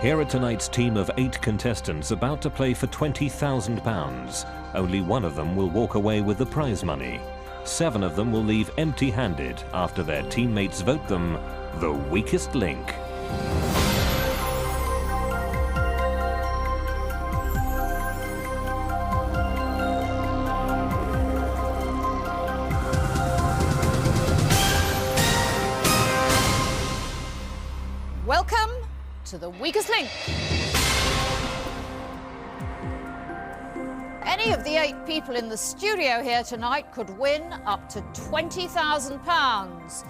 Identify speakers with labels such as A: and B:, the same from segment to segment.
A: Here are tonight's team of 8 contestants about to play for £20,000. Only one of them will walk away with the prize money. 7 of them will leave empty-handed after their teammates vote them the weakest link.
B: Welcome to the weakest link. Any of the 8 people in the studio here tonight could win up to £20,000.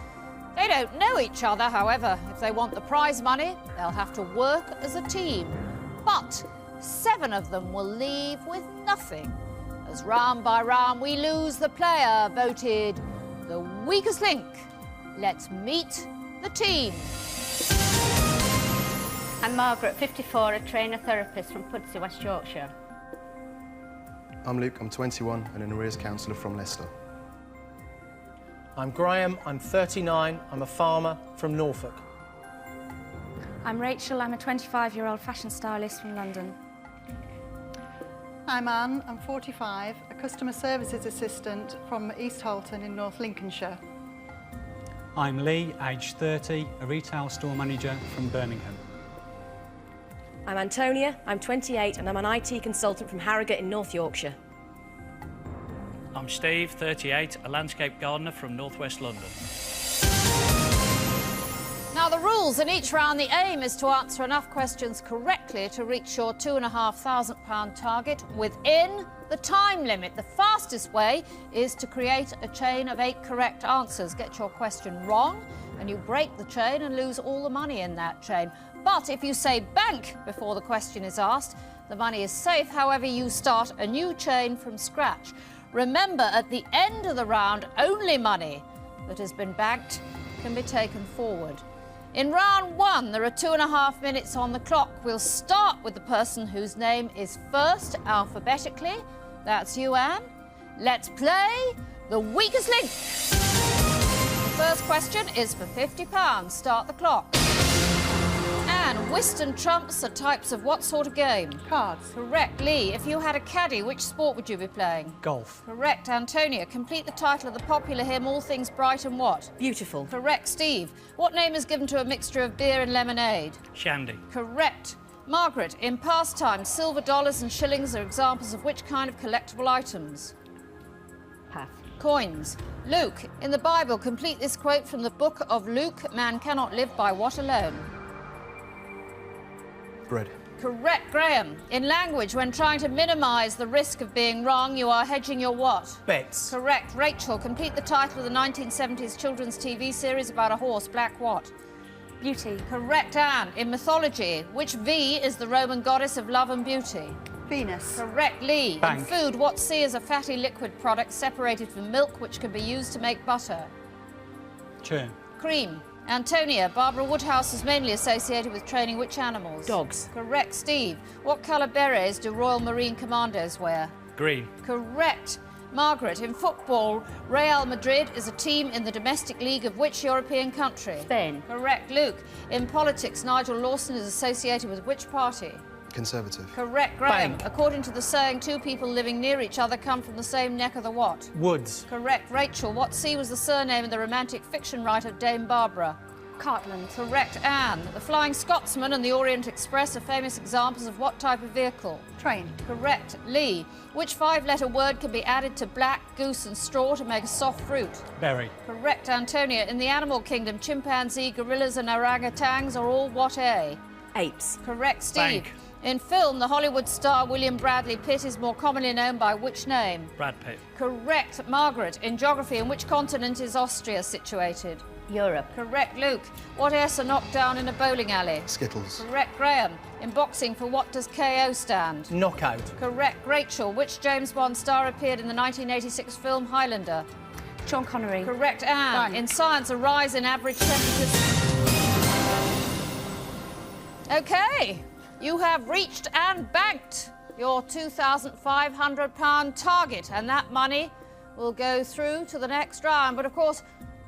B: They don't know each other, however. If they want the prize money, they'll have to work as a team. But 7 of them will leave with nothing, as round by round we lose the player voted the weakest link. Let's meet the team.
C: I'm Margaret, 54, a trainer therapist from Pudsey, West Yorkshire.
D: I'm Luke, I'm 21 and an arrears counsellor from Leicester.
E: I'm Graham, I'm 39, I'm a farmer from Norfolk.
F: I'm Rachel, I'm a 25-year-old fashion stylist from London.
G: I'm Anne, I'm 45, a customer services assistant from East Halton in North Lincolnshire.
H: I'm Lee, aged 30, a retail store manager from Birmingham.
I: I'm Antonia, I'm 28 and I'm an IT consultant from Harrogate in North Yorkshire.
J: I'm Steve, 38, a landscape gardener from North West London.
B: Now, the rules in each round, the aim is to answer enough questions correctly to reach your £2,500 target within the time limit. The fastest way is to create a chain of 8 correct answers. Get your question wrong and you break the chain and lose all the money in that chain. But if you say bank before the question is asked, the money is safe. However, you start a new chain from scratch. Remember, at the end of the round, only money that has been banked can be taken forward. In round 1, there are 2.5 minutes on the clock. We'll start with the person whose name is first alphabetically. That's you, Anne. Let's play the weakest link. The first question is for £50. Start the clock. Anne, whist and trumps are types of what sort of game?
G: Cards.
B: Correct. Lee, if you had a caddy, which sport would you be playing?
E: Golf.
B: Correct. Antonia, complete the title of the popular hymn All Things Bright and what?
I: Beautiful.
B: Correct. Steve, what name is given to a mixture of beer and lemonade?
J: Shandy.
B: Correct. Margaret, in past times, silver dollars and shillings are examples of which kind of collectible items?
C: Pass.
B: Coins. Luke, in the Bible, complete this quote from the book of Luke, man cannot live by what alone?
D: Bread.
B: Correct. Graham, in language, when trying to minimise the risk of being wrong, you are hedging your what?
E: Bets.
B: Correct. Rachel, complete the title of the 1970s children's TV series about a horse, Black what?
F: Beauty.
B: Correct. Anne, in mythology, which V is the Roman goddess of love and beauty?
G: Venus.
B: Correct. Lee,
E: Bank.
B: in food, what C is a fatty liquid product separated from milk which can be used to make butter?
H: Churn.
B: Cream. Antonia, Barbara Woodhouse is mainly associated with training which animals?
I: Dogs.
B: Correct. Steve, what colour berets do Royal Marine Commandos wear?
J: Green.
B: Correct. Margaret, in football, Real Madrid is a team in the domestic league of which European country?
C: Spain.
B: Correct. Luke, in politics, Nigel Lawson is associated with which party?
D: Conservative.
B: Correct. Graham,
E: Bank.
B: according to the saying, 2 people living near each other come from the same neck of the what?
E: Woods.
B: Correct. Rachel, what C was the surname of the romantic fiction writer Dame Barbara?
F: Cartland.
B: Correct. Anne, the Flying Scotsman and the Orient Express are famous examples of what type of vehicle?
G: Train.
B: Correct. Lee, which 5-letter word can be added to black, goose and straw to make a soft fruit?
H: Berry.
B: Correct. Antonia, in the animal kingdom, chimpanzee, gorillas and orangutans are all what A?
I: Apes.
B: Correct. Steve,
J: Bank.
B: in film, the Hollywood star William Bradley Pitt is more commonly known by which name?
J: Brad Pitt.
B: Correct. Margaret, in geography, in which continent is Austria situated?
C: Europe.
B: Correct. Luke, what S are knocked down in a bowling alley?
D: Skittles.
B: Correct. Graham, in boxing, for what does KO stand?
E: Knockout.
B: Correct. Rachel, which James Bond star appeared in the 1986 film Highlander?
F: Sean Connery.
B: Correct. Anne,
G: Bank.
B: in science, a rise in average temperatures. OK, you have reached and banked your £2,500 target, and that money will go through to the next round. But of course,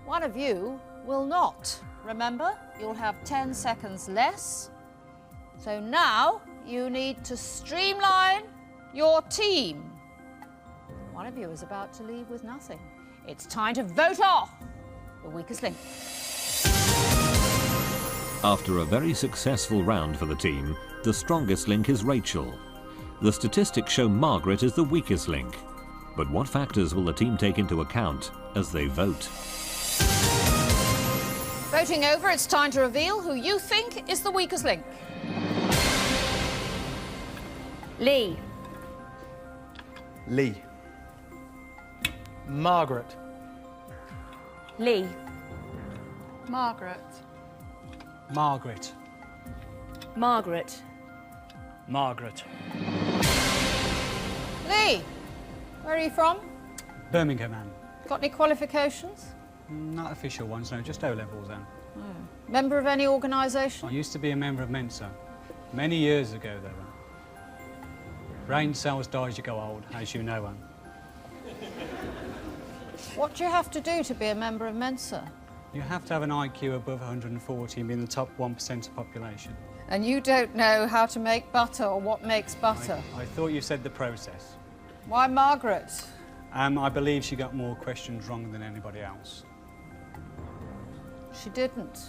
B: one of you will not. Remember, you'll have 10 seconds less So now you need to streamline your team. One of you is about to leave with nothing. It's time to vote off the weakest link.
A: After a very successful round for the team, the strongest link is Rachel. The statistics show Margaret is the weakest link. But what factors will the team take into account as they vote?
B: Voting over, it's time to reveal who you think is the weakest link.
C: Lee.
D: Lee.
E: Margaret.
C: Lee.
G: Margaret.
H: Margaret.
I: Margaret.
J: Margaret.
B: Lee, where are you from?
H: Birmingham, Anne.
B: Got any qualifications?
H: Not official ones, no, just O-levels, Anne.
B: Member of any organisation?
H: I used to be a member of Mensa. Many years ago, though, Anne. Brain cells die as you go old, as you know, Anne.
B: What do you have to do to be a member of Mensa?
H: You have to have an IQ above 140 and be in the top 1% of population.
B: And you don't know how to make butter or what makes butter?
H: I thought you said the process.
B: Why Margaret?
H: I believe she got more questions wrong than anybody else.
B: She didn't.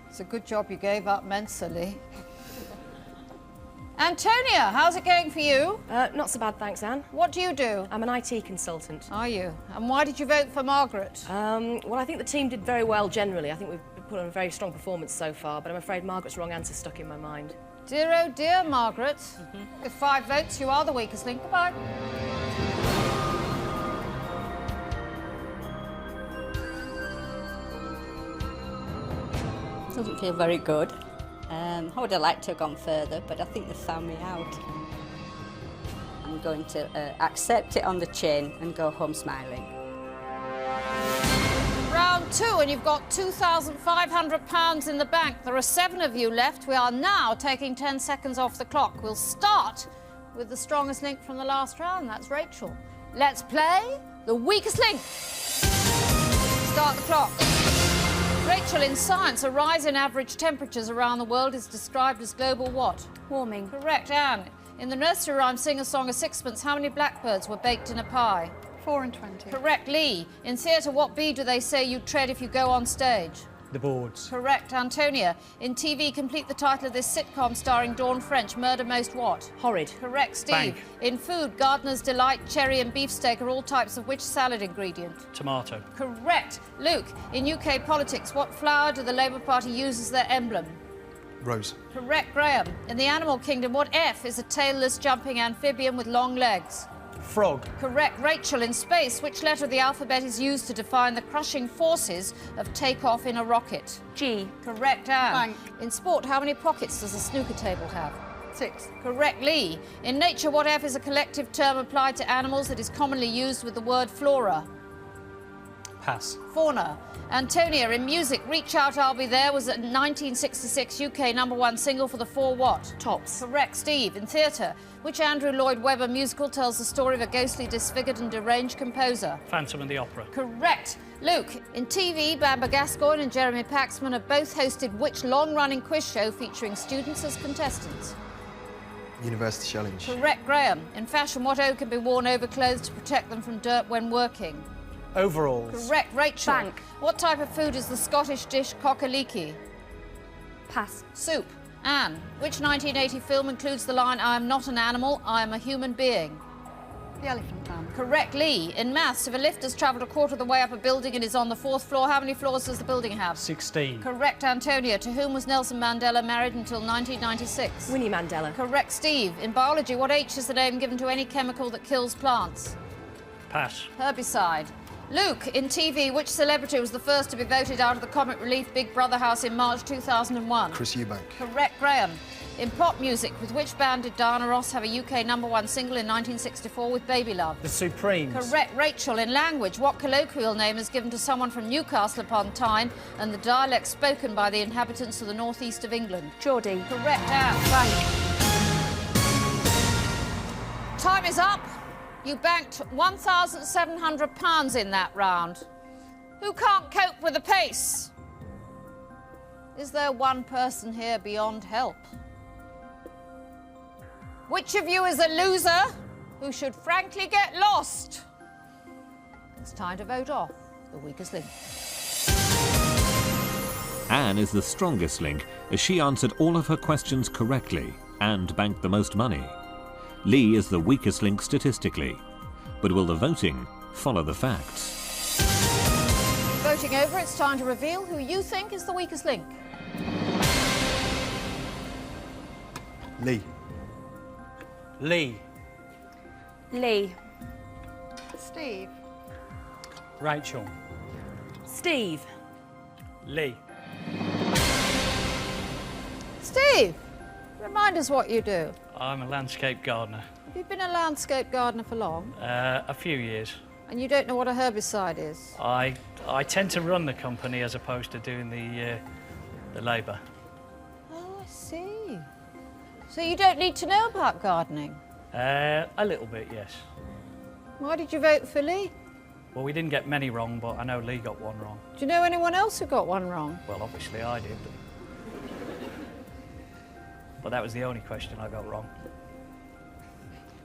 B: It's a good job you gave up Mensa, Lee. Antonia, how's it going for you?
I: Not so bad, thanks, Anne.
B: What do you do?
I: I'm an IT consultant.
B: Are you? And why did you vote for Margaret?
I: Well, I think the team did very well generally. I think we've put on a very strong performance so far, but I'm afraid Margaret's wrong answer stuck in my mind.
B: Dear, oh dear, Margaret. With 5 votes, you are the weakest link. Goodbye.
C: Doesn't feel very good. I would have liked to have gone further, but I think they found me out. I'm going to accept it on the chin and go home smiling.
B: Round 2, and you've got £2,500 in the bank. There are 7 of you left. We are now taking 10 seconds off the clock. We'll start with the strongest link from the last round. That's Rachel. Let's play the weakest link. Start the clock. Rachel, in science, a rise in average temperatures around the world is described as global what?
F: Warming.
B: Correct, Anne. In the nursery rhyme Sing a Song of Sixpence, how many blackbirds were baked in a pie?
G: 4 and 20.
B: Correct, Lee. In theatre, what B do they say you tread if you go on stage?
H: The boards.
B: Correct, Antonia. In TV, complete the title of this sitcom starring Dawn French, Murder Most what?
I: Horrid.
B: Correct, Steve.
J: Bank.
B: In food, Gardener's Delight, cherry and beefsteak are all types of which salad ingredient?
J: Tomato.
B: Correct. Luke, in UK politics, what flower do the Labour Party use as their emblem?
D: Rose.
B: Correct, Graham. In the animal kingdom, what F is a tailless jumping amphibian with long legs?
E: Frog.
B: Correct, Rachel. In space, which letter of the alphabet is used to define the crushing forces of takeoff in a rocket?
F: G.
B: Correct, Anne.
G: Bank.
B: In sport, how many pockets does a snooker table have?
G: 6.
B: Correct, Lee. In nature, what F is a collective term applied to animals that is commonly used with the word flora?
H: Pass.
B: Fauna. Antonia, in music, Reach Out, I'll Be There was a 1966 UK #1 single for the 4 what?
I: Tops.
B: Correct, Steve. In theatre, which Andrew Lloyd Webber musical tells the story of a ghostly, disfigured and deranged composer?
J: Phantom of the Opera.
B: Correct. Luke, in TV, Bamber Gascoigne and Jeremy Paxman have both hosted which long-running quiz show featuring students as contestants?
D: University Challenge.
B: Correct, Graham. In fashion, what O can be worn over clothes to protect them from dirt when working?
E: Overalls.
B: Correct, Rachel.
F: Bank.
B: What type of food is the Scottish dish cockaliki?
F: Pass.
B: Soup. Anne, which 1980 film includes the line, I am not an animal, I am a human being?
G: The Elephant Man.
B: Correct, Lee. In maths, if a lift has travelled a quarter of the way up a building and is on the 4th floor, how many floors does the building have?
H: 16.
B: Correct, Antonia. To whom was Nelson Mandela married until 1996?
I: Winnie Mandela.
B: Correct, Steve. In biology, what H is the name given to any chemical that kills plants?
J: Pass.
B: Herbicide. Luke, in TV, which celebrity was the first to be voted out of the comic relief Big Brother house in March 2001?
D: Chris Eubank.
B: Correct, Graham. In pop music, with which band did Diana Ross have a UK #1 single in 1964 with Baby Love?
E: The Supremes.
B: Correct, Rachel. In language, what colloquial name is given to someone from Newcastle upon Tyne and the dialect spoken by the inhabitants of the northeast of England?
F: Geordie.
B: Correct, Anne. Time is up. You banked £1,700 in that round. Who can't cope with the pace? Is there one person here beyond help? Which of you is a loser who should frankly get lost? It's time to vote off the weakest link.
A: Anne is the strongest link as she answered all of her questions correctly and banked the most money. Lee is the weakest link statistically. But will the voting follow the facts?
B: Voting over, it's time to reveal who you think is the weakest link.
D: Lee.
H: Lee.
F: Lee.
G: Steve.
H: Rachel.
I: Steve.
J: Lee.
B: Steve, remind us what you do.
J: I'm a landscape gardener.
B: Have you been a landscape gardener for long?
J: A few years.
B: And you don't know what a herbicide is?
J: I tend to run the company as opposed to doing the labour.
B: Oh, I see. So you don't need to know about gardening?
J: A little bit, yes.
B: Why did you vote for Lee?
J: Well, we didn't get many wrong, but I know Lee got one wrong.
B: Do you know anyone else who got one wrong?
J: Well, obviously I did. But that was the only question I got wrong.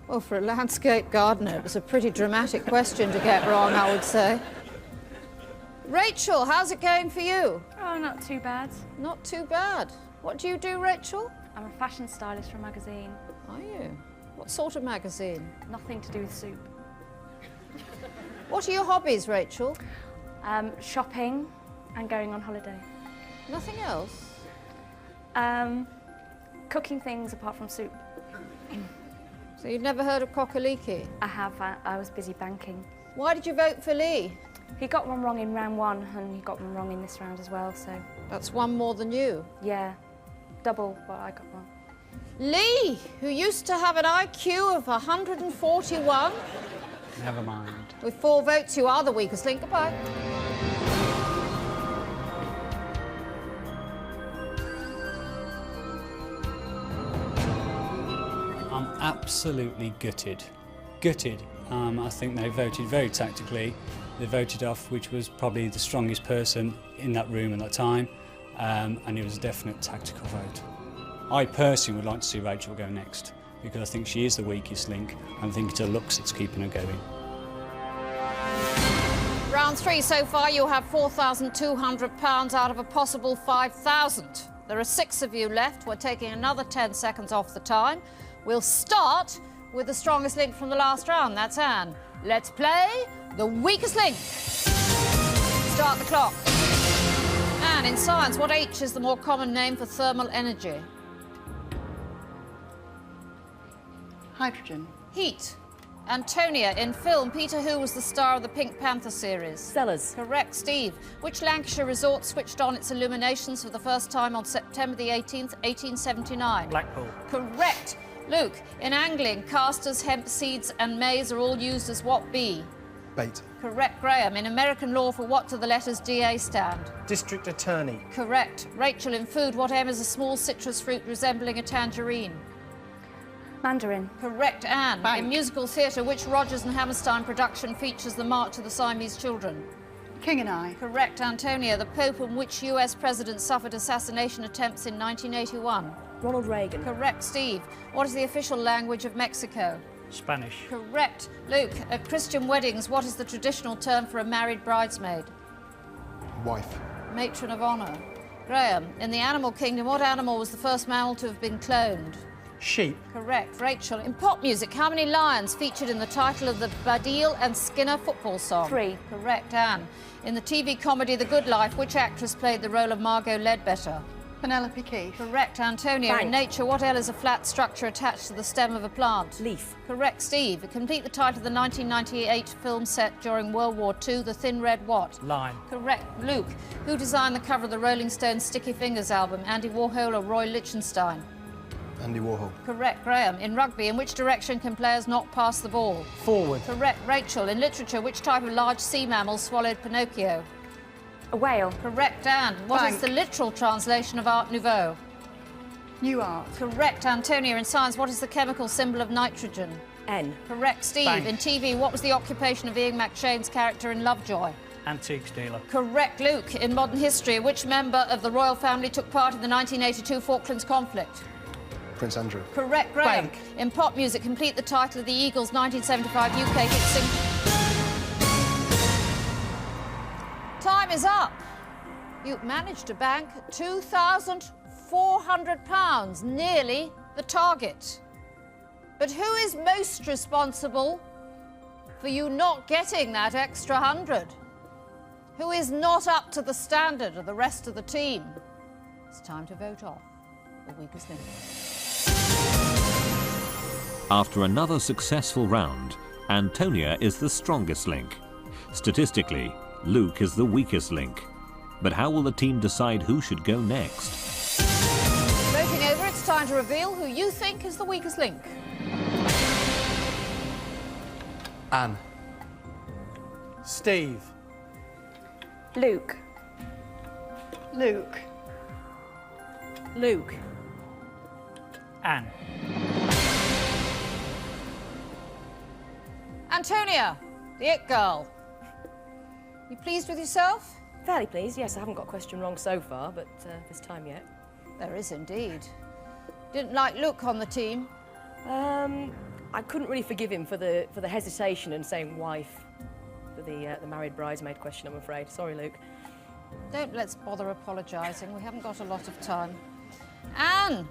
B: Well, for a landscape gardener, it was a pretty dramatic question to get wrong, I would say. Rachel, how's it going for you?
F: Oh, not too bad.
B: Not too bad. What do you do, Rachel?
F: I'm a fashion stylist for a magazine.
B: Are you? What sort of magazine?
F: Nothing to do with soup.
B: What are your hobbies, Rachel?
F: Shopping and going on holiday.
B: Nothing else?
F: Cooking things apart from soup.
B: So you've never heard of Kokaliki?
F: I have. I was busy banking.
B: Why did you vote for Lee?
F: He got one wrong in round one and he got one wrong in this round as well, so...
B: That's one more than you.
F: Yeah, double what I got wrong.
B: Lee, who used to have an IQ of 141.
H: Never mind.
B: With 4 votes, you are the weakest link. Goodbye.
H: I'm absolutely gutted. Gutted. I think they voted very tactically. They voted off which was probably the strongest person in that room at that time, and it was a definite tactical vote. I personally would like to see Rachel go next because I think she is the weakest link, and I think it's her looks that's keeping her going.
B: Round 3 so far, you have £4,200 out of a possible 5,000. There are 6 of you left. We're taking another 10 seconds off the time. We'll start with the strongest link from the last round. That's Anne. Let's play the weakest link. Start the clock. Anne, in science, what H is the more common name for thermal energy?
G: Hydrogen.
B: Heat. Antonia, in film, Peter who was the star of the Pink Panther series?
I: Sellers.
B: Correct. Steve, which Lancashire resort switched on its illuminations for the first time on September the 18th, 1879?
J: Blackpool.
B: Correct. Luke, in angling, casters, hemp seeds and maize are all used as what bee?
D: Bait.
B: Correct. Graham, in American law, for what do the letters DA stand?
E: District Attorney.
B: Correct. Rachel, in food, what M is a small citrus fruit resembling a tangerine?
F: Mandarin.
B: Correct. Anne,
G: Bank.
B: in musical theatre, which Rodgers and Hammerstein production features the March of the Siamese Children?
G: King and I.
B: Correct. Antonia, the Pope and which US president suffered assassination attempts in 1981?
I: Ronald Reagan.
B: Correct. Steve, what is the official language of Mexico?
J: Spanish.
B: Correct. Luke, at Christian weddings, what is the traditional term for a married bridesmaid?
D: Wife.
B: Matron of honour. Graham, in the animal kingdom, what animal was the first mammal to have been cloned?
E: Sheep.
B: Correct. Rachel, in pop music, how many lions featured in the title of the Baddiel and Skinner football song?
F: 3.
B: Correct. Anne, in the TV comedy The Good Life, which actress played the role of Margot Ledbetter?
G: Penelope Keith.
B: Correct. Antonia,
I: Bank.
B: in nature, what L is a flat structure attached to the stem of a plant?
I: Leaf.
B: Correct. Steve, complete the title of the 1998 film set during World War II, The Thin Red what?
J: Line.
B: Correct. Luke, who designed the cover of the Rolling Stones Sticky Fingers album, Andy Warhol or Roy Lichtenstein?
D: Andy Warhol.
B: Correct. Graham, in rugby, in which direction can players not pass the ball?
E: Forward.
B: Correct. Rachel, in literature, which type of large sea mammal swallowed Pinocchio?
F: A whale.
B: Correct. Anne, what is
G: Bank.
B: the literal translation of Art Nouveau?
G: New Art.
B: Correct. Antonia, in science, what is the chemical symbol of nitrogen?
I: N.
B: Correct. Steve,
J: Bank.
B: in TV, what was the occupation of Ian McShane's character in Lovejoy?
J: Antiques dealer.
B: Correct. Luke, in modern history, which member of the royal family took part in the 1982 Falklands conflict?
D: Prince Andrew.
B: Correct, Graham.
E: Bank.
B: In pop music, complete the title of the Eagles' 1975 UK hit single. Time is up. You managed to bank £2,400, nearly the target. But who is most responsible for you not getting that extra 100? Who is not up to the standard of the rest of the team? It's time to vote off the weakest link.
A: After another successful round, Antonia is the strongest link. Statistically, Luke is the weakest link. But how will the team decide who should go next?
B: Voting over, it's time to reveal who you think is the weakest link.
D: Anne.
E: Steve.
F: Luke.
G: Luke.
I: Luke.
J: Anne.
B: Antonia, the it girl. You pleased with yourself?
I: Fairly pleased, yes, I haven't got a question wrong so far, but this time yet.
B: There is indeed. Didn't like Luke on the team.
I: I couldn't really forgive him for the hesitation and saying wife for the married bridesmaid question, I'm afraid. Sorry, Luke.
B: Let's bother apologising. We haven't got a lot of time. Anne,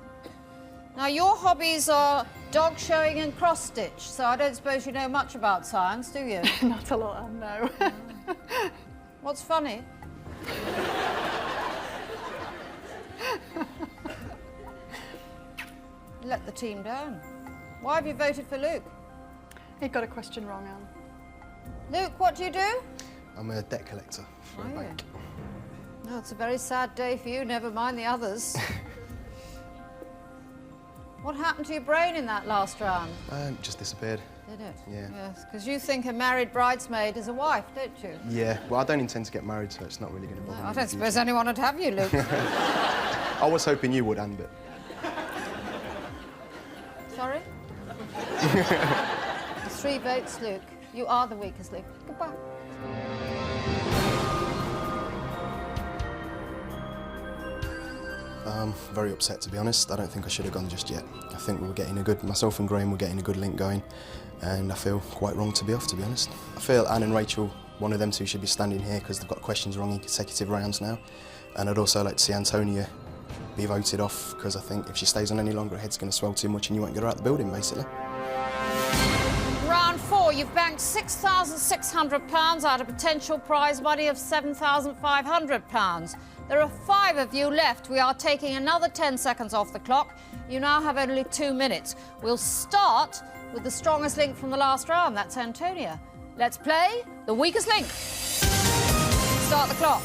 B: now your hobbies are dog showing and cross-stitch, so I don't suppose you know much about science, do you?
G: Not a lot, Anne, no.
B: What's funny? Let the team down. Why have you voted for Luke?
G: He got a question wrong, Anne.
B: Luke, what do you do?
D: I'm a debt collector for a
B: Are you?
D: bank.
B: No, it's a very sad day for you, never mind the others. What happened to your brain in that last round?
D: Just disappeared.
B: Did it?
D: Yeah.
B: Yes, because you think a married bridesmaid is a wife, don't you?
D: Yeah, well, I don't intend to get married, so it's not really going to bother me.
B: I
D: in
B: don't
D: the
B: suppose
D: future.
B: anyone would have you, Luke.
D: I was hoping you would, Anne, but...
B: Sorry? 3 votes, Luke. You are the weakest link. Goodbye.
D: I'm very upset, to be honest. I don't think I should have gone just yet. I think we were getting myself and Graham were getting a good link going, and I feel quite wrong to be off, to be honest. I feel Anne and Rachel, one of them two, should be standing here because they've got questions wrong in consecutive rounds now. And I'd also like to see Antonia be voted off, because I think if she stays on any longer, her head's going to swell too much and you won't get her out the building, basically.
B: Round 4, you've banked £6,600 out of potential prize money of £7,500. There are 5 of you left. We are taking another 10 seconds off the clock. You now have only 2 minutes. We'll start with the strongest link from the last round. That's Antonia. Let's play the weakest link. Start the clock.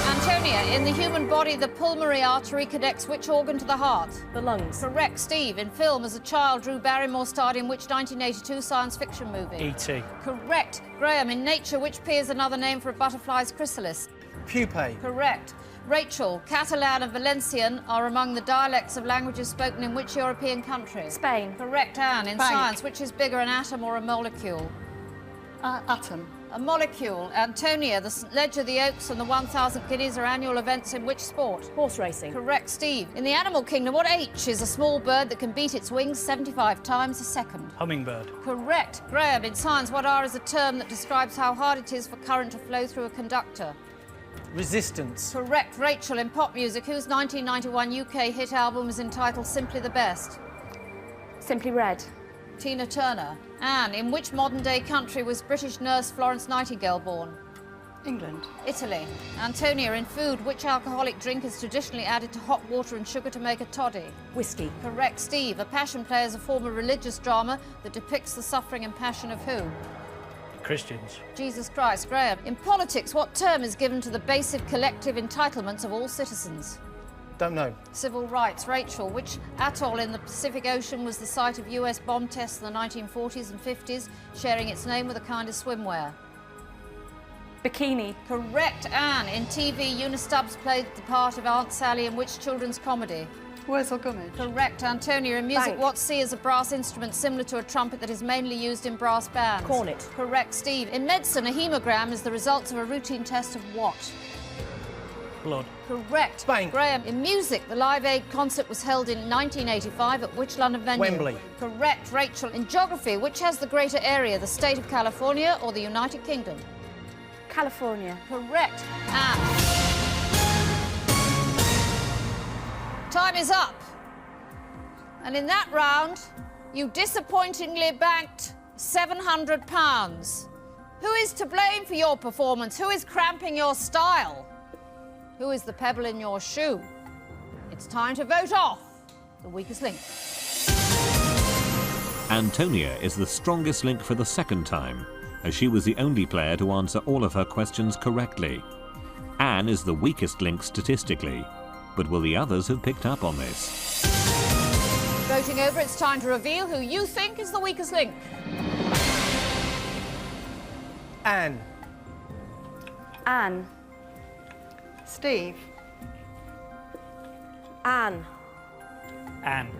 B: Antonia, in the human body, the pulmonary artery connects which organ to the heart?
I: The lungs.
B: Correct. Steve, in film, as a child, Drew Barrymore starred in which 1982 science fiction movie?
J: E.T.
B: Correct. Graham, in nature, which P is another name for a butterfly's chrysalis?
E: Pupae.
B: Correct. Rachel, Catalan and Valencian are among the dialects of languages spoken in which European country?
F: Spain.
B: Correct. Anne, in
G: Bank.
B: science, which is bigger, an atom or a molecule?
G: Atom.
B: A molecule. Antonia, the St. Leger, the Oaks and the 1,000 Guineas are annual events in which sport?
I: Horse racing.
B: Correct. Steve, in the animal kingdom, what H is a small bird that can beat its wings 75 times a second?
J: Hummingbird.
B: Correct. Graham, in science, what R is a term that describes how hard it is for current to flow through a conductor?
E: Resistance.
B: Correct. Rachel, in pop music, whose 1991 UK hit album is entitled Simply the Best?
F: Simply Red.
B: Tina Turner. Anne, in which modern-day country was British nurse Florence Nightingale born?
G: England.
B: Italy. Antonia, in food, which alcoholic drink is traditionally added to hot water and sugar to make a toddy?
I: Whiskey.
B: Correct. Steve, a passion play is a form of religious drama that depicts the suffering and passion of who?
J: Christians.
B: Jesus Christ. Graham, in politics, what term is given to the basic collective entitlements of all citizens?
E: Don't know.
B: Civil rights. Rachel, which atoll in the Pacific Ocean was the site of US bomb tests in the 1940s and 50s, sharing its name with a kind of swimwear?
F: Bikini.
B: Correct. Anne, in TV, Eunice Stubbs played the part of Aunt Sally in which children's comedy?
G: Wurzel Gummidge.
B: Correct. Antonia, in music,
I: Bank.
B: what C is a brass instrument similar to a trumpet that is mainly used in brass bands?
I: Cornet.
B: Correct. Steve, in medicine, a hemogram is the results of a routine test of what?
J: Blood.
B: Correct.
E: Bank.
B: Graham, in music, the Live Aid concert was held in 1985 at which London venue?
E: Wembley.
B: Correct. Rachel, in geography, which has the greater area, the state of California or the United Kingdom?
F: California.
B: Correct. Anne. Time is up. And in that round, you disappointingly banked £700. Who is to blame for your performance? Who is cramping your style? Who is the pebble in your shoe? It's time to vote off the weakest link.
A: Antonia is the strongest link for the second time, as she was the only player to answer all of her questions correctly. Anne is the weakest link statistically, but will the others have picked up on this?
B: Voting over, it's time to reveal who you think is the weakest link.
E: Anne.
F: Anne.
G: Steve.
I: Anne.
J: Anne.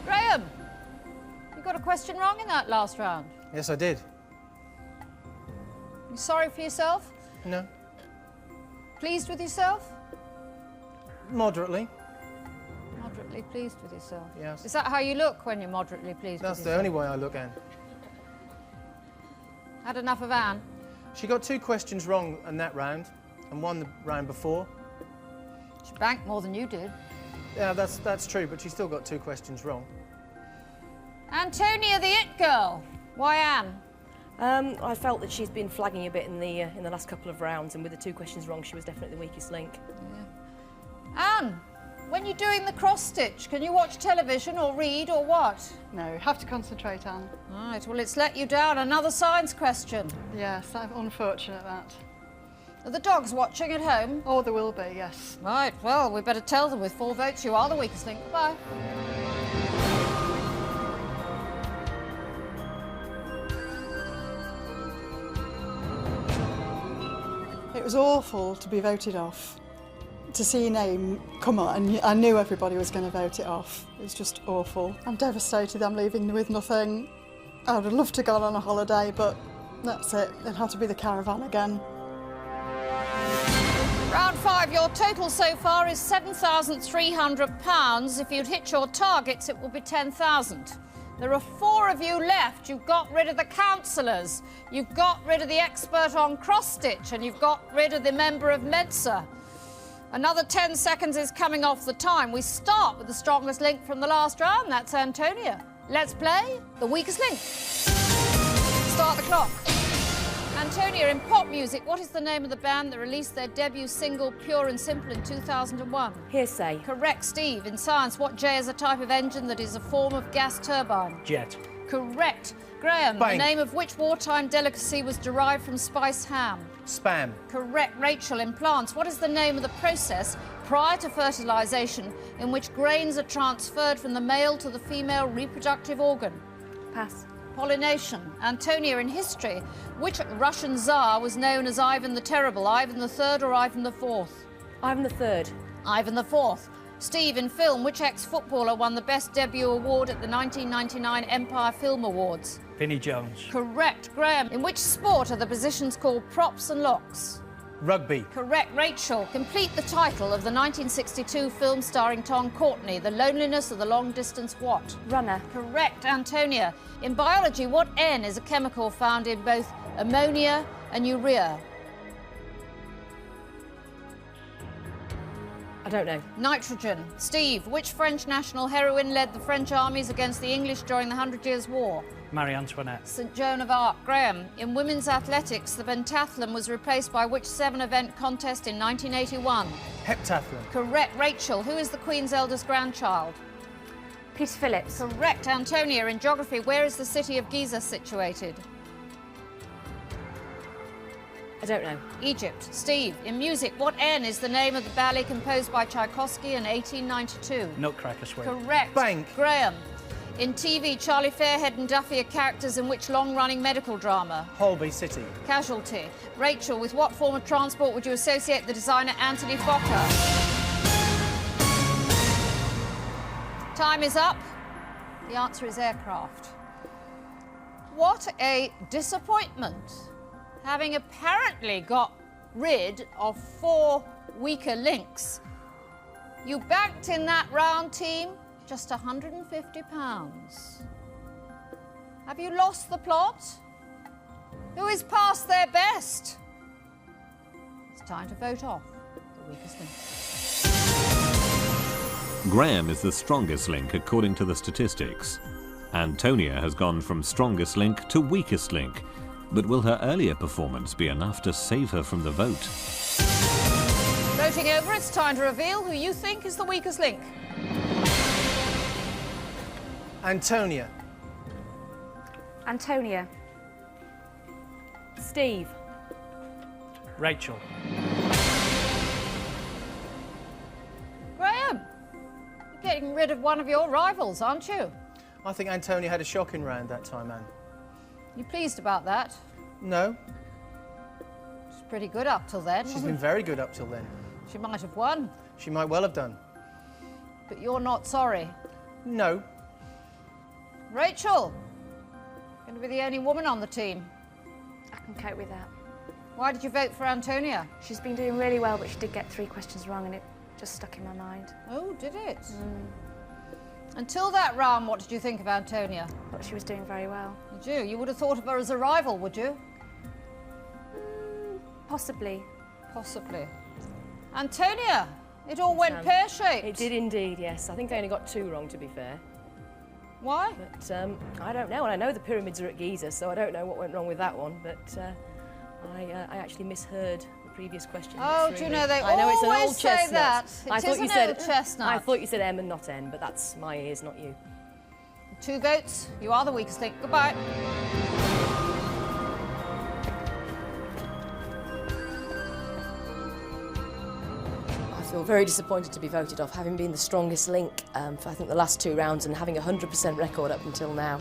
B: Graham, you got a question wrong in that last round.
E: Yes, I did.
B: You sorry for yourself?
E: No.
B: Pleased with yourself?
E: Moderately.
B: Moderately pleased with yourself.
E: Yes.
B: Is that how you look when you're moderately pleased
E: That's
B: with
E: the
B: yourself?
E: only way I look, Anne.
B: Had enough of Anne?
E: She got 2 questions wrong in that round, and one the round before.
B: She banked more than you did.
E: Yeah, that's true, but she still got 2 questions wrong.
B: Antonia, the it girl. Why Anne?
I: I felt that she's been flagging a bit in the last couple of rounds, and with the 2 questions wrong, she was definitely the weakest link.
B: Anne, when you're doing the cross-stitch, can you watch television or read or what?
G: No, have to concentrate, Anne.
B: Right, well, it's let you down. Another science question.
G: Yes, I'm unfortunate that.
B: Are the dogs watching at home?
G: Oh, there will be, yes.
B: Right, well, we better tell them with 4 votes you are the weakest link. Bye.
K: It was awful to be voted off. To see your name come on, and I knew everybody was going to vote it off. It was just awful. I'm devastated I'm leaving with nothing. I would have loved to go on a holiday, but that's it. It'll have to be the caravan again.
B: Round 5, your total so far is £7,300. If you'd hit your targets, it will be 10,000. There are 4 of you left. You've got rid of the councillors, you've got rid of the expert on cross-stitch, and you've got rid of the member of Mensa. Another 10 seconds is coming off the time. We start with the strongest link from the last round. That's Antonia. Let's play the weakest link. Start the clock. Antonia, in pop music, what is the name of the band that released their debut single Pure and Simple in 2001?
I: Hearsay.
B: Correct. Steve, in science, what J is a type of engine that is a form of gas turbine?
J: Jet.
B: Correct. Graham,
E: Bank.
B: the name of which wartime delicacy was derived from spiced ham?
E: Spam.
B: Correct. Rachel, in plants, what is the name of the process prior to fertilisation in which grains are transferred from the male to the female reproductive organ?
F: Pass.
B: Pollination. Antonia, in history, which Russian Tsar was known as Ivan the Terrible, Ivan III or Ivan IV?
I: Ivan III.
B: Ivan IV. Steve, in film, which ex-footballer won the Best Debut Award at the 1999 Empire Film Awards?
J: Vinnie Jones.
B: Correct. Graham, in which sport are the positions called props and locks?
E: Rugby.
B: Correct. Rachel, complete the title of the 1962 film starring Tom Courtenay, The Loneliness of the Long Distance what?
F: Runner.
B: Correct. Antonia, in biology, what N is a chemical found in both ammonia and urea?
I: I don't know.
B: Nitrogen. Steve, which French national heroine led the French armies against the English during the 100 Years' War?
J: Marie Antoinette.
B: St Joan of Arc. Graham, in women's athletics, the pentathlon was replaced by which 7-event contest in 1981?
E: Heptathlon.
B: Correct. Rachel, who is the Queen's eldest grandchild?
F: Peter Phillips.
B: Correct. Antonia, in geography, where is the city of Giza situated?
I: I don't know.
B: Egypt. Steve, in music, what N is the name of the ballet composed by Tchaikovsky in 1892?
J: Nutcracker Suite.
B: Correct.
E: Bank.
B: Graham, in TV, Charlie Fairhead and Duffy are characters in which long-running medical drama?
E: Holby City.
B: Casualty. Rachel, with what form of transport would you associate the designer Anthony Fokker? Time is up. The answer is aircraft. What a disappointment. Having apparently got rid of 4 weaker links. You banked in that round, team, just £150. Have you lost the plot? Who is past their best? It's time to vote off the weakest link.
A: Graham is the strongest link according to the statistics. Antonia has gone from strongest link to weakest link, but will her earlier performance be enough to save her from the vote?
B: Voting over, it's time to reveal who you think is the weakest link.
E: Antonia.
F: Antonia.
I: Steve.
J: Rachel.
B: Graham, you're getting rid of one of your rivals, aren't you?
E: I think Antonia had a shocking round that time, Anne.
B: You pleased about that?
E: No,
B: She's pretty good up till then.
E: she's been very good up till then.
B: She might have won,
E: She might well have done.
B: but you're not sorry.
E: No,
B: Rachel, going to be the only woman on the team.
F: I can cope with that.
B: Why did you vote for Antonia?
F: She's been doing really well, but she did get 3 questions wrong and it just stuck in my mind.
B: Oh, did it? Until that round, what did you think of Antonia?
F: Thought she was doing very well.
B: Did you? You would have thought of her as a rival, would you?
F: Possibly.
B: Possibly. Antonia, it all went pear-shaped.
I: It did indeed, yes. I think I only got 2 wrong, to be fair.
B: Why?
I: But I don't know, and I know the pyramids are at Giza, so I don't know what went wrong with that one, but I actually misheard the previous question.
B: Oh,
I: It's
B: do you
I: really-
B: know they
I: I know it's an
B: always
I: old
B: say
I: chestnut.
B: that.
I: I
B: It
I: thought
B: is
I: you
B: an
I: said
B: old chestnut.
I: I thought you said M and not N, but that's my ears, not you.
B: 2 votes. You are the weakest link. Goodbye.
I: I feel very disappointed to be voted off, having been the strongest link for I think the last 2 rounds and having a 100% record up until now.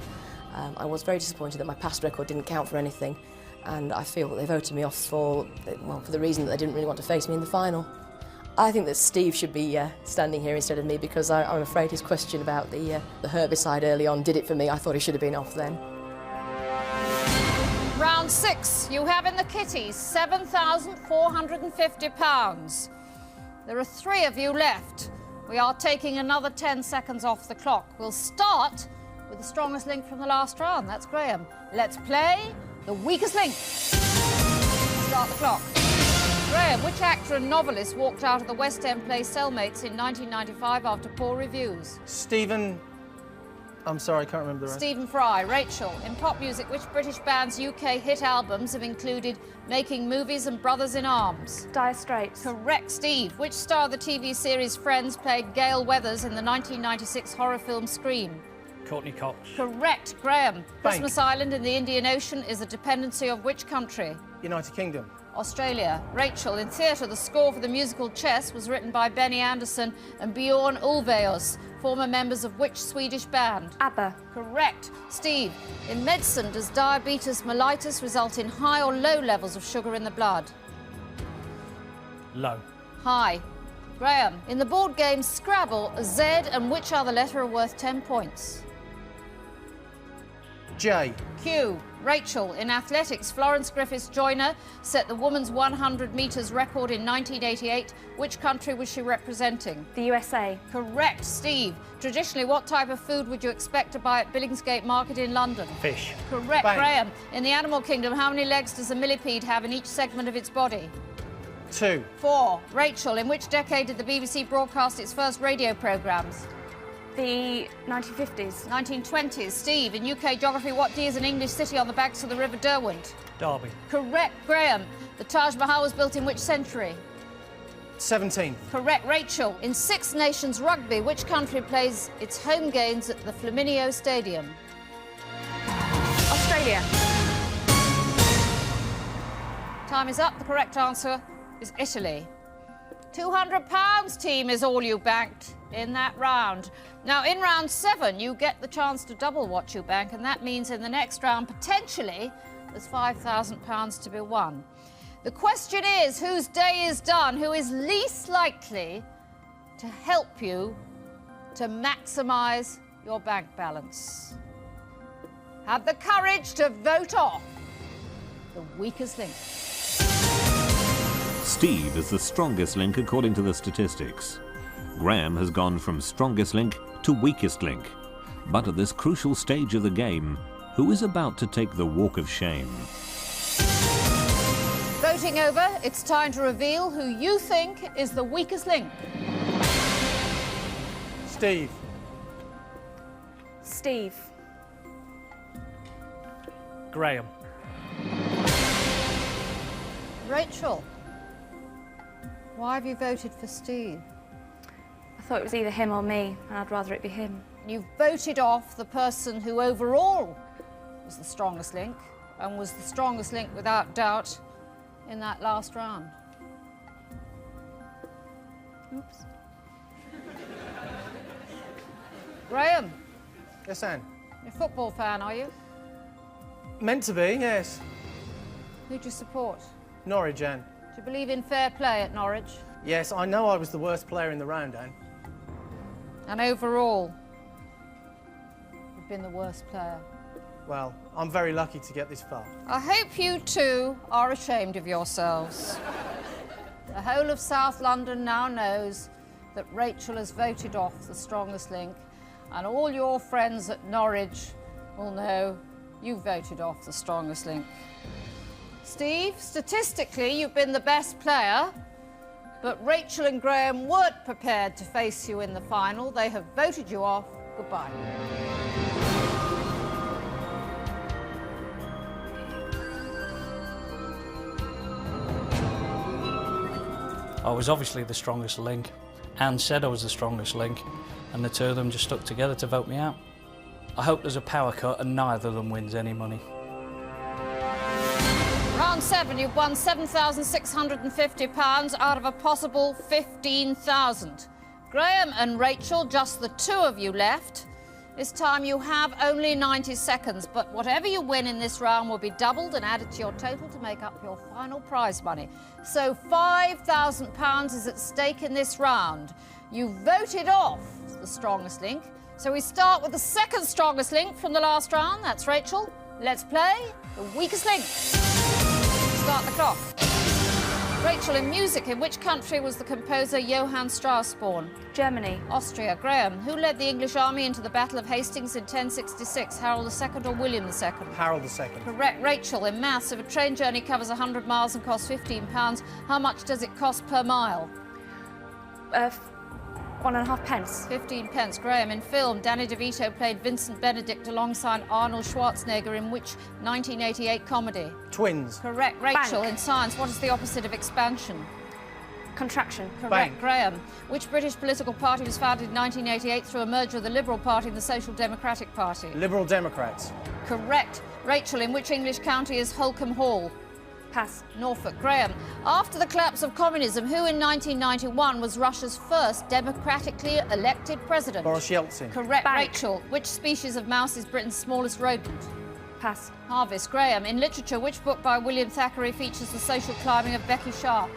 I: I was very disappointed that my past record didn't count for anything, and I feel that they voted me off for the reason that they didn't really want to face me in the final. I think that Steve should be standing here instead of me because I'm afraid his question about the herbicide early on did it for me. I thought he should have been off then.
B: Round 6. You have in the kitties £7,450. There are 3 of you left. We are taking another 10 seconds off the clock. We'll start with the strongest link from the last round. That's Graham. Let's play the weakest link. Start the clock. Graham, which actor and novelist walked out of the West End play Cellmates in 1995 after poor reviews?
E: I'm sorry, I can't remember the rest.
B: Stephen Fry. Rachel, in pop music, which British band's UK hit albums have included Making Movies and Brothers in Arms?
F: Dire Straits.
B: Correct, Steve. Which star of the TV series Friends played Gail Weathers in the 1996 horror film Scream?
J: Courtney Cox.
B: Correct, Graham.
E: Bank.
B: Christmas Island in the Indian Ocean is a dependency of which country?
E: United Kingdom.
B: Australia. Rachel, in theatre, the score for the musical Chess was written by Benny Andersson and Bjorn Ulvaeus, former members of which Swedish band?
F: ABBA.
B: Correct. Steve, in medicine, does diabetes mellitus result in high or low levels of sugar in the blood?
J: Low.
B: High. Graham, in the board game Scrabble, Z and which other letter are worth 10 points?
E: J.
B: Q. Rachel, in athletics, Florence Griffiths Joyner set the women's 100 metres record in 1988. Which country was she representing?
F: The USA.
B: Correct. Steve, traditionally, what type of food would you expect to buy at Billingsgate Market in London?
J: Fish.
B: Correct.
E: Bang.
B: Graham, in the animal kingdom, how many legs does a millipede have in each segment of its body?
E: 2.
B: 4. Rachel, in which decade did the BBC broadcast its first radio programmes?
F: The 1950s.
B: 1920s. Steve, in UK geography, what D is an English city on the banks of the River Derwent?
J: Derby.
B: Correct. Graham, the Taj Mahal was built in which century?
E: 17th.
B: Correct. Rachel, in Six Nations Rugby, which country plays its home games at the Flaminio Stadium?
F: Australia.
B: Time is up. The correct answer is Italy. £200, team, is all you banked in that round. Now, in round 7, you get the chance to double what you bank, and that means in the next round, potentially, there's £5,000 to be won. The question is, whose day is done? Who is least likely to help you to maximise your bank balance? Have the courage to vote off the weakest link.
A: Steve is the strongest link according to the statistics. Graham has gone from strongest link to weakest link. But at this crucial stage of the game, who is about to take the walk of shame?
B: Voting over, it's time to reveal who you think is the weakest link.
E: Steve.
F: Steve.
J: Graham.
B: Rachel, why have you voted for Steve?
F: I thought it was either him or me, and I'd rather it be him.
B: You've voted off the person who overall was the strongest link, and was the strongest link without doubt in that last round.
F: Oops.
B: Graham,
E: Yes, Anne.
B: you're a football fan, are you?
E: Meant to be, yes.
B: Who do you support?
E: Norwich, Anne.
B: Do you believe in fair play at Norwich?
E: Yes, I know I was the worst player in the round, Anne.
B: And overall, you've been the worst player.
E: Well, I'm very lucky to get this far.
B: I hope you two are ashamed of yourselves. The whole of South London now knows that Rachel has voted off the strongest link, and all your friends at Norwich will know you voted off the strongest link. Steve, statistically, you've been the best player, but Rachel and Graham weren't prepared to face you in the final. They have voted you off. Goodbye.
J: I was obviously the strongest link. Anne said I was the strongest link, and the two of them just stuck together to vote me out. I hope there's a power cut and neither of them wins any money.
B: Round 7, you've won £7,650 out of a possible 15,000. Graham and Rachel, just the two of you left. This time you have only 90 seconds, but whatever you win in this round will be doubled and added to your total to make up your final prize money. So £5,000 is at stake in this round. You voted off the strongest link, so we start with the second strongest link from the last round. That's Rachel. Let's play the weakest link. Start the clock. Rachel, in music, in which country was the composer Johann Strauss born?
F: Germany.
B: Austria. Graham, who led the English army into the Battle of Hastings in 1066? Harold II or William II?
E: Harold II.
B: Correct. Rachel, in maths, if a train journey covers 100 miles and costs £15, how much does it cost per mile?
F: 1.5 pence.
B: 15 pence. Graham, in film, Danny DeVito played Vincent Benedict alongside Arnold Schwarzenegger in which 1988 comedy?
E: Twins.
B: Correct. Rachel,
F: Bank.
B: in science, what is the opposite of expansion?
F: Contraction.
B: Correct.
E: Bank.
B: Graham, which British political party was founded in 1988 through a merger of the Liberal Party and the Social Democratic Party?
E: Liberal Democrats.
B: Correct. Rachel, in which English county is Holcombe Hall?
F: Pass.
B: Norfolk. Graham, after the collapse of communism, who in 1991 was Russia's first democratically elected president?
E: Boris Yeltsin.
B: Correct.
F: Bank.
B: Rachel, which species of mouse is Britain's smallest rodent?
F: Pass.
B: Harvest. Graham, in literature, which book by William Thackeray features the social climbing of Becky Sharp?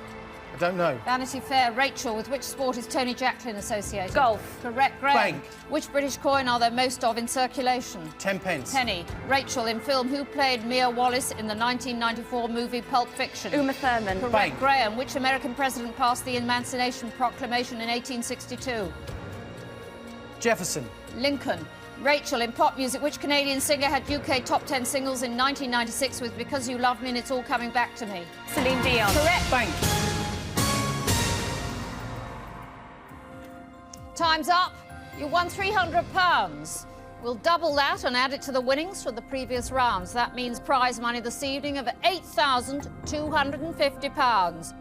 E: I don't know.
B: Vanity Fair. Rachel, with which sport is Tony Jacklin associated?
F: Golf.
B: Correct. Graham,
E: Bank.
B: which British coin are there most of in circulation?
E: 10 pence.
B: Penny. Rachel, in film, who played Mia Wallace in the 1994 movie Pulp Fiction?
F: Uma Thurman.
B: Correct.
E: Bank.
B: Graham, which American president passed the Emancipation Proclamation in 1862?
E: Jefferson.
B: Lincoln. Rachel, in pop music, which Canadian singer had UK top 10 singles in 1996 with Because You Love Me and It's All Coming Back to Me?
F: Celine Dion.
B: Correct.
E: Bank.
B: Time's up. You won £300. We'll double that and add it to the winnings from the previous rounds. That means prize money this evening of £8,250.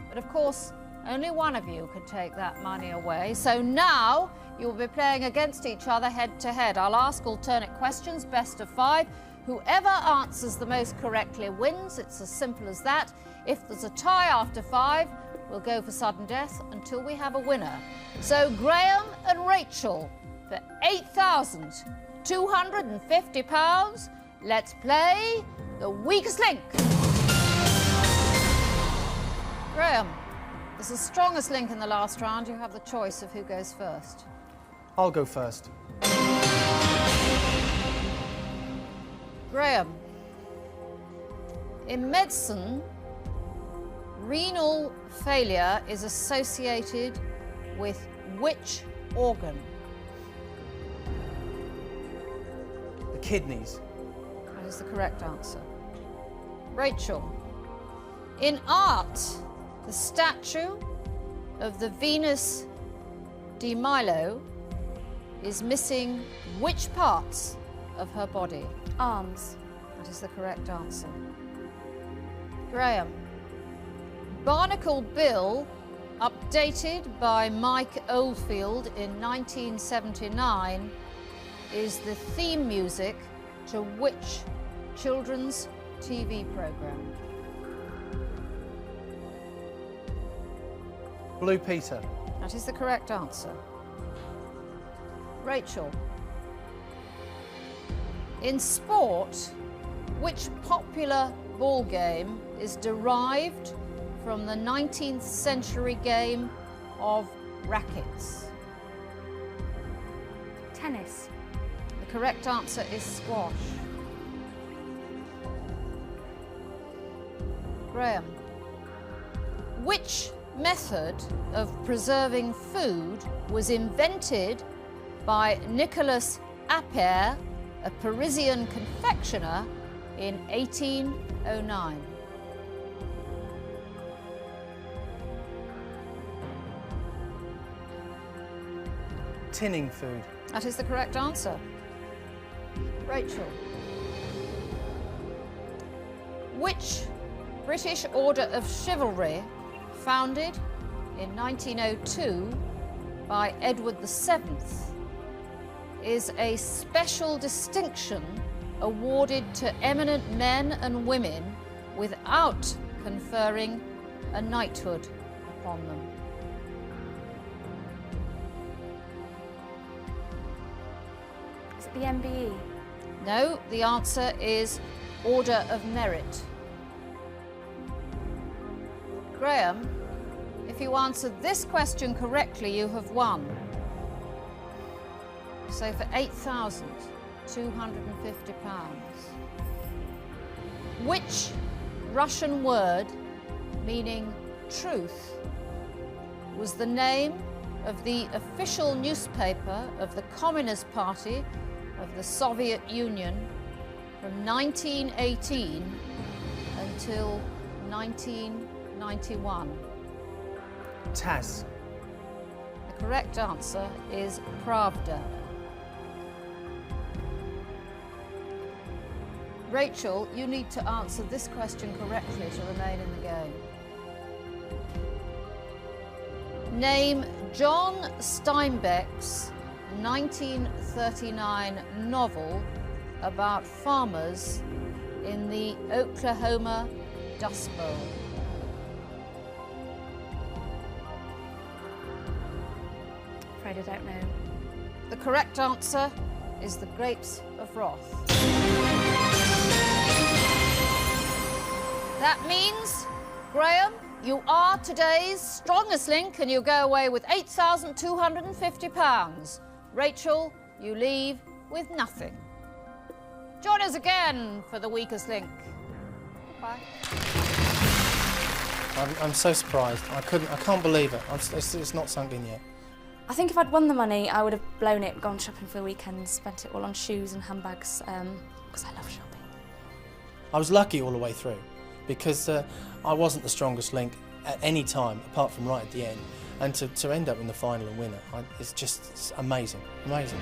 B: But of course, only one of you could take that money away. So now you'll be playing against each other head to head. I'll ask alternate questions, best of 5. Whoever answers the most correctly wins. It's as simple as that. If there's a tie after 5, we'll go for sudden death until we have a winner. So Graham and Rachel, for £8,250, let's play the weakest link. Graham, as the strongest link in the last round, you have the choice of who goes first.
E: I'll go first.
B: Graham, in medicine, Renal failure is associated with which organ?
E: The kidneys.
B: That is the correct answer. Rachel, in art, the statue of the Venus de Milo is missing which parts of her body?
F: Arms.
B: That is the correct answer. Graham, Barnacle Bill, updated by Mike Oldfield in 1979, is the theme music to which children's TV program?
E: Blue Peter.
B: That is the correct answer. Rachel, in sport, which popular ball game is derived from the 19th century game of rackets?
F: Tennis.
B: The correct answer is squash. Graham, which method of preserving food was invented by Nicolas Appert, a Parisian confectioner, in 1809?
E: Tinning food.
B: That is the correct answer. Rachel, which British Order of Chivalry, founded in 1902 by Edward VII, is a special distinction awarded to eminent men and women without conferring a knighthood upon them?
F: Is it the MBE?
B: No, the answer is Order of Merit. Graham, if you answer this question correctly, you have won. So for £8,250. Which Russian word meaning truth was the name of the official newspaper of the Communist Party of the Soviet Union from 1918 until 1991?
E: TASS.
B: The correct answer is Pravda. Rachel, you need to answer this question correctly to remain in the game. Name John Steinbeck's 1939 novel about farmers in the Oklahoma Dust Bowl.
F: Afraid I don't know.
B: The correct answer is The Grapes of Wrath. That means, Graham, you are today's strongest link and you go away with £8,250. Rachel, you leave with nothing. Join us again for the weakest link. Bye.
E: I'm so surprised. I can't believe it. It's not sunk in yet.
F: I think if I'd won the money, I would have blown it, gone shopping for the weekend, spent it all on shoes and handbags, because I love shopping.
E: I was lucky all the way through because I wasn't the strongest link at any time apart from right at the end, and to end up in the final and win it, it's just amazing, amazing.